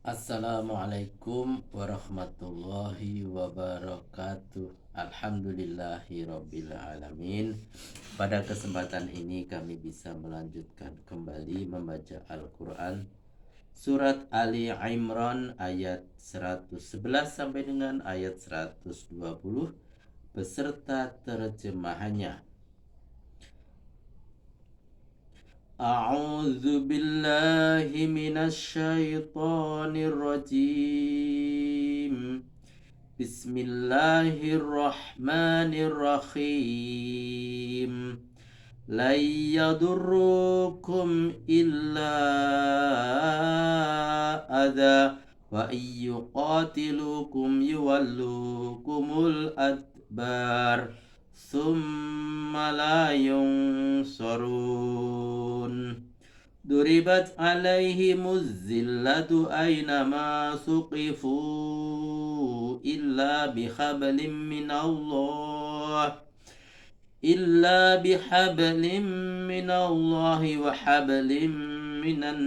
Assalamualaikum warahmatullahi wabarakatuh. Alhamdulillahirobbilalamin. Pada kesempatan ini kami bisa melanjutkan kembali membaca Al-Quran Surat Ali Imran ayat 111 sampai dengan ayat 120 beserta terjemahannya. A'udzu billahi minasyaitonir rajim. Bismillahirrahmanirrahim. La yadurrukum illa adha wa yuqatilukum yuwallukumul adbar summa la yunsarun. Duribat alaihimuz zillatu aynama suqifu illa bihablim minallahi wa hablim minan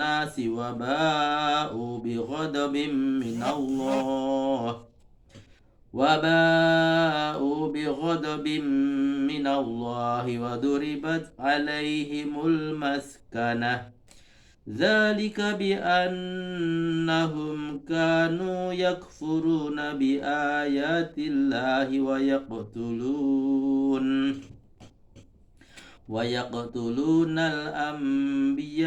nasi wa ba'u bighadabin minallahi wa duribat alaihimul maskanah. Dzalika biannahum kanu yakfuruna biayatillahi wa yaqtulunal anbiya'a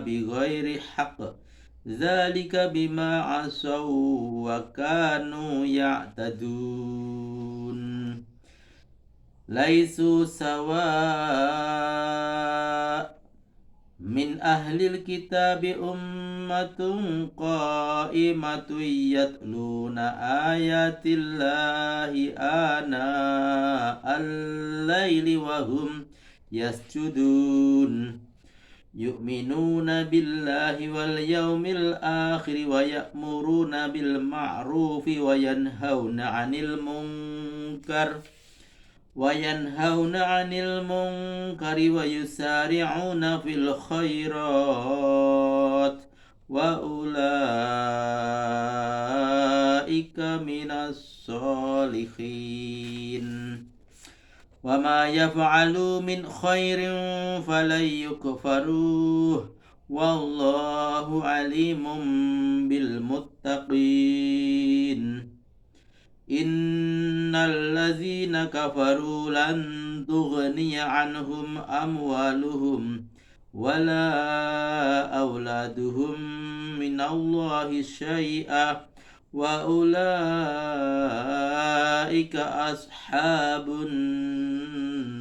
bighairi haqq. Dzalika bima asaw wa kanu ya'tadun. Laisu sawa min ahlil kitabi ummatun qa'imatun yatluna ayatillahi ana al-laili wa hum yasjudun yu'minuna billahi wal yawmil akhir wa ya'muruna bil ma'rufi wa yanhauna 'anil munkar wa yusari'una fil khairat wa ulaika minas solihin. Wa ma yaf'alu min khairin falan yukfaruh wallahu alimun bil muttaqin. Innal ladzina kafaru lan tughniya anhum amwaluhum wala auladuhum minallahi syai'a wa ulaika ashabun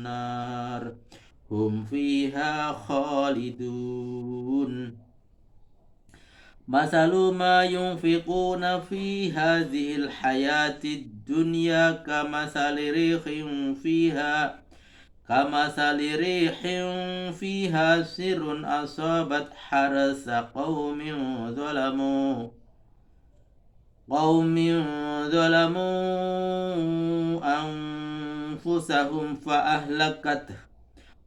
nar hum fiha khalidun. Masalu ma yunfiquna fi hadhil hayatid dunya kamasali rihin fiha sirrun asabat harasa qaumin zalamu anfusahum fa ahlakat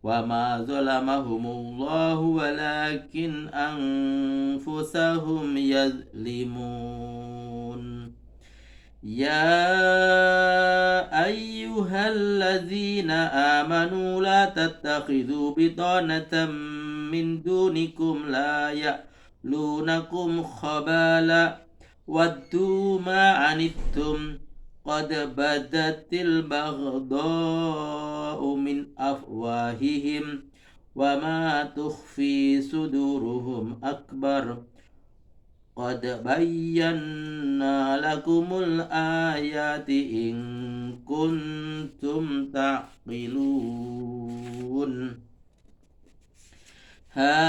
wa ma zalamahumullahu walakin anfusahum yazlimun. Ya ayyuhalladzina amanu la tattakhidhu bitanatan min dunikum la ya'lunakum khabala waddu ma anittum qad badatil baghdha'u min afwahihim wa ma tukhfi suduruhum akbar qad bayyana lakumul ayati in kuntum ta'qilun. Ha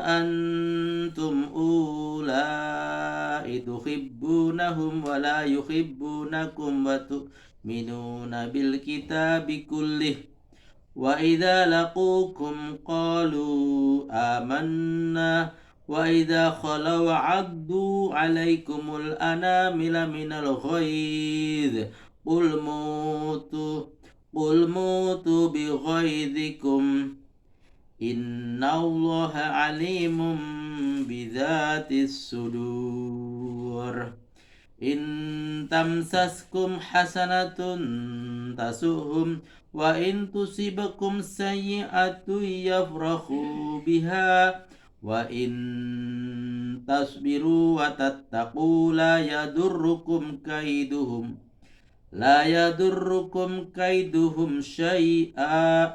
antum ulai tuhibbunahum wa la yuhibbunakum wa tu'minuna bil kitabi kullih wa idza laqukum qalu amanna wa idza khalaw 'addu 'alaikumul anamila minal ghaidh qul mutu bi ghaidhikum innallaha alimun بذات الصدور إن تمسسكم حسنة تسؤهم وإن تصبكم سيئة يفرحوا بها وإن تصبروا وتتقوا لا يضركم كيدهم شيئا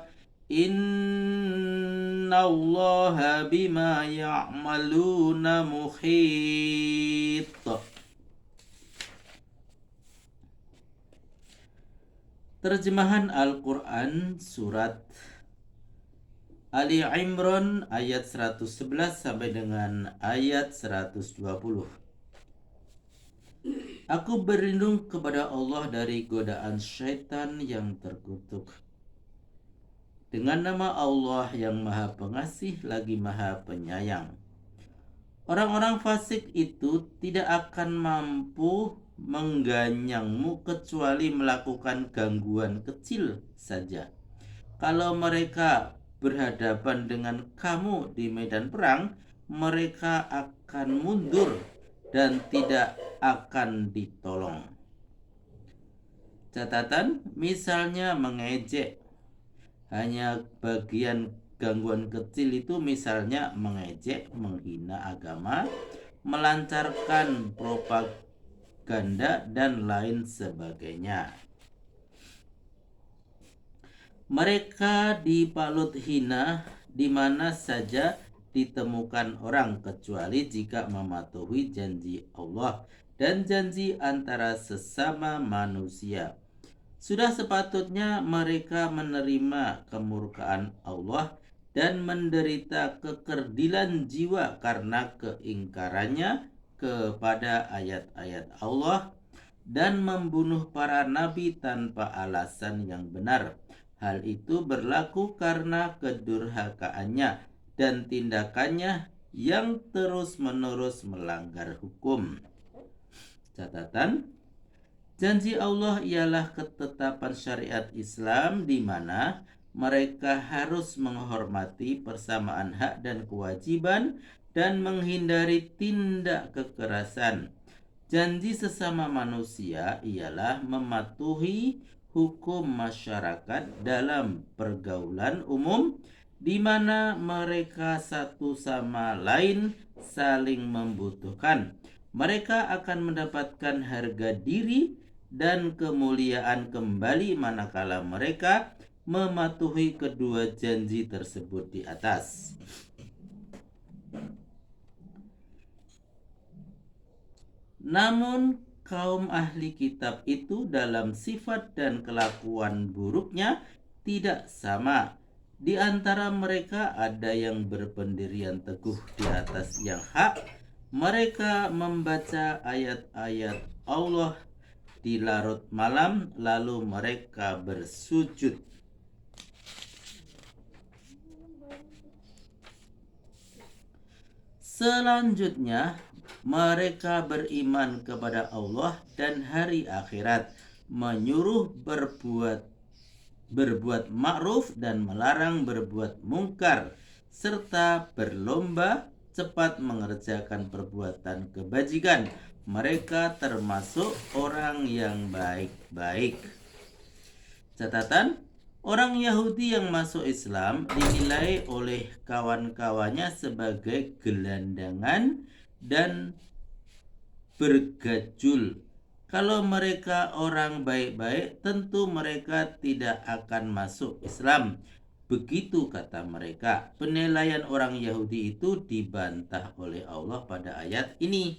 إن الله بما يعملون محيط. Terjemahan Al-Quran Surat Ali Imran ayat 111 sampai dengan ayat 120. Aku berlindung kepada Allah dari godaan syaitan yang terkutuk. Dengan nama Allah yang Maha Pengasih lagi Maha Penyayang. Orang-orang fasik itu tidak akan mampu mengganyangmu kecuali melakukan gangguan kecil saja. Kalau mereka berhadapan dengan kamu di medan perang, mereka akan mundur dan tidak akan ditolong. Catatan, misalnya mengejek. Hanya bagian gangguan kecil itu misalnya mengejek, menghina agama, melancarkan propaganda, dan lain sebagainya. Mereka dipalut hina di mana saja ditemukan orang kecuali jika mematuhi janji Allah dan janji antara sesama manusia. Sudah sepatutnya mereka menerima kemurkaan Allah dan menderita kekerdilan jiwa karena keingkarannya kepada ayat-ayat Allah dan membunuh para nabi tanpa alasan yang benar. Hal itu berlaku karena kedurhakaannya dan tindakannya yang terus-menerus melanggar hukum. Catatan, janji Allah ialah ketetapan syariat Islam di mana mereka harus menghormati persamaan hak dan kewajiban dan menghindari tindak kekerasan. Janji sesama manusia ialah mematuhi hukum masyarakat dalam pergaulan umum di mana mereka satu sama lain saling membutuhkan. Mereka akan mendapatkan harga diri dan kemuliaan kembali manakala mereka mematuhi kedua janji tersebut di atas. Namun kaum ahli kitab itu dalam sifat dan kelakuan buruknya tidak sama. Di antara mereka ada yang berpendirian teguh di atas yang hak. Mereka membaca ayat-ayat Allah di larut malam, lalu mereka bersujud. Selanjutnya, mereka beriman kepada Allah dan hari akhirat, menyuruh berbuat ma'ruf dan melarang berbuat mungkar, serta berlomba cepat mengerjakan perbuatan kebajikan. Mereka termasuk orang yang baik-baik. Catatan, orang Yahudi yang masuk Islam dinilai oleh kawan-kawannya sebagai gelandangan dan bergajul. Kalau mereka orang baik-baik, tentu mereka tidak akan masuk Islam. Begitu kata mereka. Penilaian orang Yahudi itu dibantah oleh Allah pada ayat ini.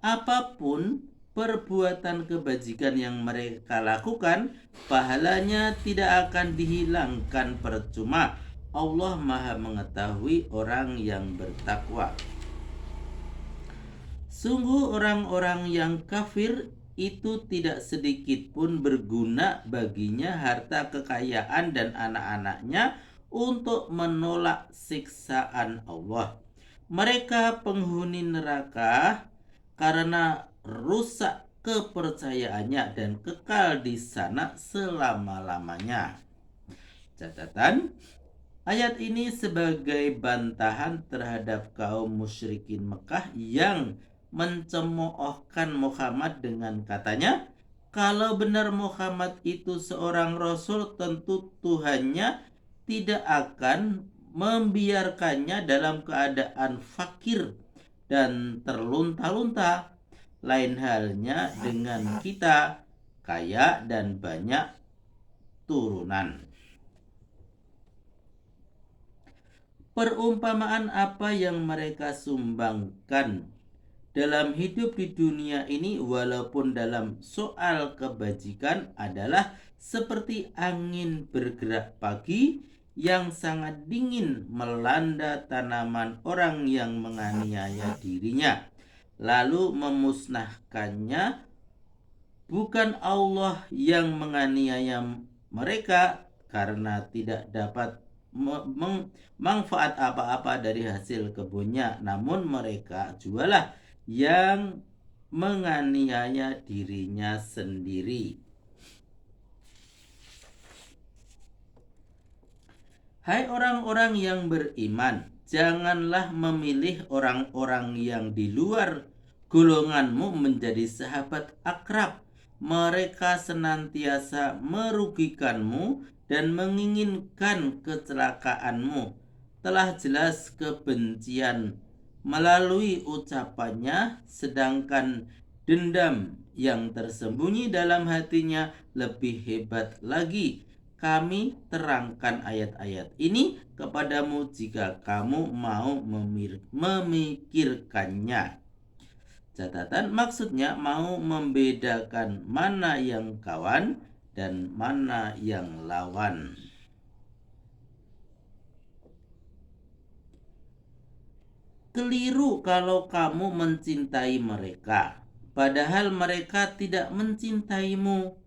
Apapun perbuatan kebajikan yang mereka lakukan, pahalanya tidak akan dihilangkan percuma. Allah Maha mengetahui orang yang bertakwa. Sungguh orang-orang yang kafir itu tidak sedikit pun berguna baginya harta kekayaan dan anak-anaknya untuk menolak siksaan Allah. Mereka penghuni neraka karena rusak kepercayaannya dan kekal di sana selama-lamanya. Catatan, Ayat ini sebagai bantahan terhadap kaum musyrikin Mekah yang mencemoohkan Muhammad dengan katanya, kalau benar Muhammad itu seorang rasul, tentu Tuhannya tidak akan membiarkannya dalam keadaan fakir dan terlunta-lunta. Lain halnya dengan kita, kaya dan banyak turunan. Perumpamaan apa yang mereka sumbangkan dalam hidup di dunia ini, walaupun dalam soal kebajikan, adalah seperti angin bergerak pagi yang sangat dingin melanda tanaman orang yang menganiaya dirinya, lalu memusnahkannya. Bukan Allah yang menganiaya mereka karena tidak dapat manfaat apa-apa dari hasil kebunnya, namun mereka jualah yang menganiaya dirinya sendiri. Hai orang-orang yang beriman, janganlah memilih orang-orang yang di luar golonganmu menjadi sahabat akrab. Mereka senantiasa merugikanmu dan menginginkan kecelakaanmu. Telah jelas kebencian melalui ucapannya, sedangkan dendam yang tersembunyi dalam hatinya lebih hebat lagi. Kami terangkan ayat-ayat ini kepadamu jika kamu mau memikirkannya. Catatan, maksudnya mau membedakan mana yang kawan dan mana yang lawan. Keliru kalau kamu mencintai mereka, padahal mereka tidak mencintaimu.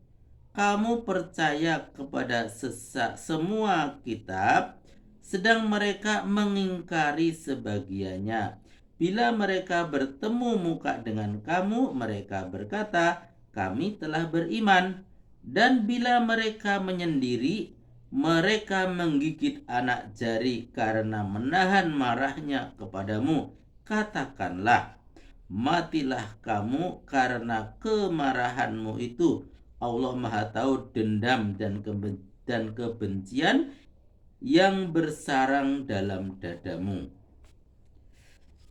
Kamu percaya kepada semua kitab, sedang mereka mengingkari sebagiannya. Bila mereka bertemu muka dengan kamu, mereka berkata, kami telah beriman. Dan bila mereka menyendiri, mereka menggigit anak jari karena menahan marahnya kepadamu. Katakanlah, matilah kamu karena kemarahanmu itu. Allah Maha Tahu dendam dan kebencian yang bersarang dalam dadamu.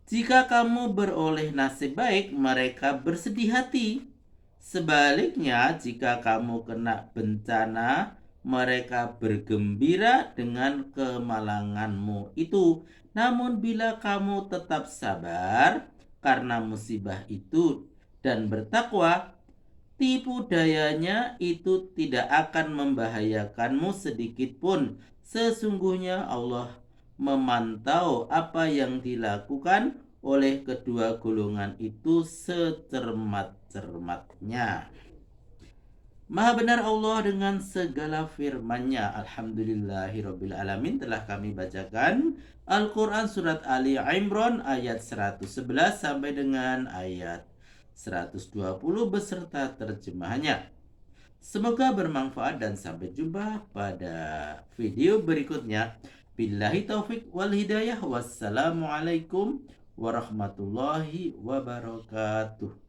Jika kamu beroleh nasib baik, mereka bersedih hati. Sebaliknya, jika kamu kena bencana, mereka bergembira dengan kemalanganmu itu. Namun bila kamu tetap sabar karena musibah itu dan bertakwa, tipu dayanya itu tidak akan membahayakanmu sedikit pun. Sesungguhnya Allah memantau apa yang dilakukan oleh kedua golongan itu secermat-cermatnya. Maha benar Allah dengan segala firman-Nya. Alhamdulillahirrabbilalamin. Telah kami bacakan Al-Quran Surat Ali Imran ayat 111 sampai dengan ayat 120 beserta terjemahannya. Semoga bermanfaat dan sampai jumpa pada video berikutnya. Billahi taufik wal hidayah. Wassalamualaikum warahmatullahi wabarakatuh.